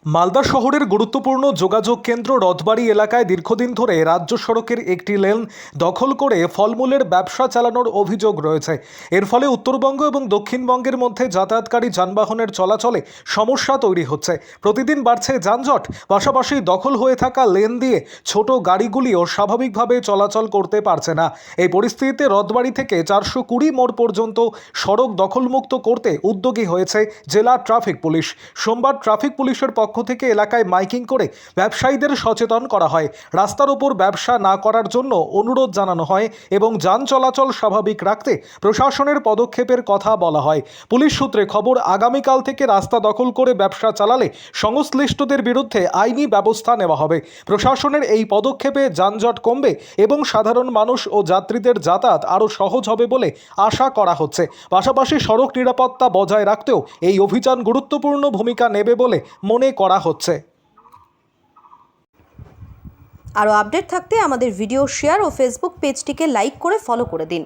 মালদা শহরের গুরুত্বপূর্ণ যোগাযোগ কেন্দ্র রথবাড়ি এলাকায় দীর্ঘদিন ধরে রাজ্য সড়কের একটি লেন দখল করে ফলমূলের ব্যবসা চালানোর অভিযোগ রয়েছে। এর ফলে উত্তরবঙ্গ এবং দক্ষিণবঙ্গের মধ্যে যাতায়াতকারী যানবাহনের চলাচলে সমস্যা তৈরি হচ্ছে। প্রতিদিন বাড়ছে যানজট, পাশাপাশি দখল হয়ে থাকা লেন দিয়ে ছোট গাড়িগুলিও স্বাভাবিকভাবে চলাচল করতে পারছে না। এই পরিস্থিতিতে রথবাড়ি থেকে 420 মোড় পর্যন্ত সড়ক দখলমুক্ত করতে উদ্যোগী হয়েছে জেলা ট্রাফিক পুলিশ। সোমবার ট্রাফিক পুলিশের পক্ষ থেকে এলাকায় মাইকিং করে ব্যবসায়ীদের সচেতন করা হয়। রাস্তার উপর ব্যবসা না করার জন্য অনুরোধ জানানো হয় এবং যান চলাচল স্বাভাবিক রাখতে প্রশাসনের পদক্ষেপের কথা বলা হয়। পুলিশ সূত্রে খবর, আগামীকাল থেকে রাস্তা দখল করে ব্যবসা চালালে সংশ্লিষ্টদের বিরুদ্ধে আইনি ব্যবস্থা নেওয়া হবে। প্রশাসনের এই পদক্ষেপে যানজট কমবে এবং সাধারণ মানুষ ও যাত্রীদের যাতায়াত আরও সহজ হবে বলে আশা করা হচ্ছে। পাশাপাশি সড়ক নিরাপত্তা বজায় রাখতেও এই অভিযান গুরুত্বপূর্ণ ভূমিকা নেবে বলে মনে করা হচ্ছে। আরও আপডেট থাকতে আমাদের ভিডিও শেয়ার ও ফেসবুক পেজটিকে লাইক করে ফলো করে দিন।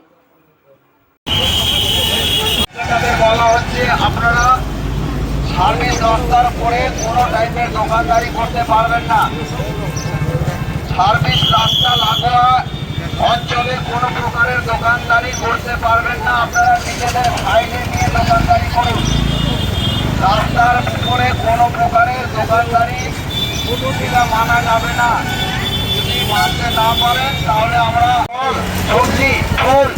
বলা হচ্ছে আপনারা সার্ভিস রাস্তার পরে কোনো টাইপের দোকানদারি করতে পারবেন না। সার্ভিস রাস্তা লাগোয়া অঞ্চলে কোনো প্রকারের দোকানদারি করতে পারবেন না। আপনারা নিজেদের সাইডে নিয়ে দোকানদারি করুন। রাস্তার উপরে কোনো প্রকারের দোকানদারি এটা মানা যাবে না। যদি মানতে না পারেন তাহলে আমরা সবজি ফুল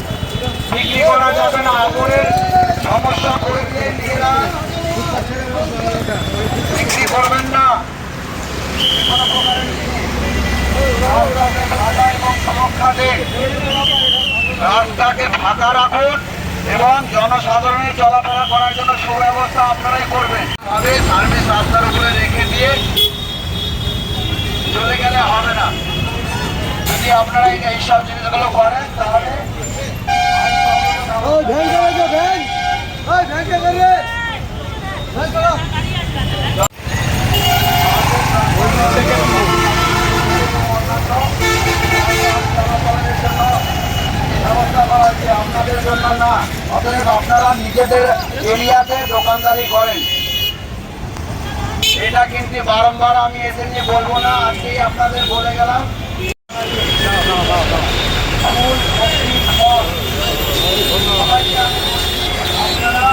বিক্রি করা যাবে না। অপরের সমস্যা করে দিয়ে নিজেরা বিক্রি করবেন না। কোনো প্রকারের রাস্তাকে ফাঁকা রাখুন এবং জনসাধারণের চলাফেরা করার জন্য সুব্যবস্থা আপনারাই করবেন। তবে সার্ভিস রাস্তার উপরে রেখে দিয়ে চলে গেলে হবে না। যদি আপনারা এইসব জিনিসগুলো করেন তাহলে আপনাদের জন্য না, অতএব আপনারা নিজেদের এরিয়াতে দোকানদারি করেন। এটা কিন্তু বারংবার আমি এসে নিয়ে বলবো না, আজকেই আপনাদের বলে গেলাম। আপনারা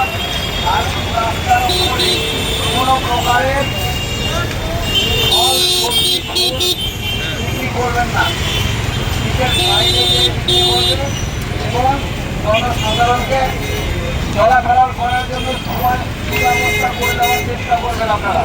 রাস্তার উপরে কোনো প্রকারের ফল সবজি বিক্রি করবেন না। নিজের বাইরে বিক্রি করবেন এবং জনসাধারণকে চলাফেরা করার জন্য সময় সুব্যবস্থা করে দেওয়ার চেষ্টা করবেন আপনারা।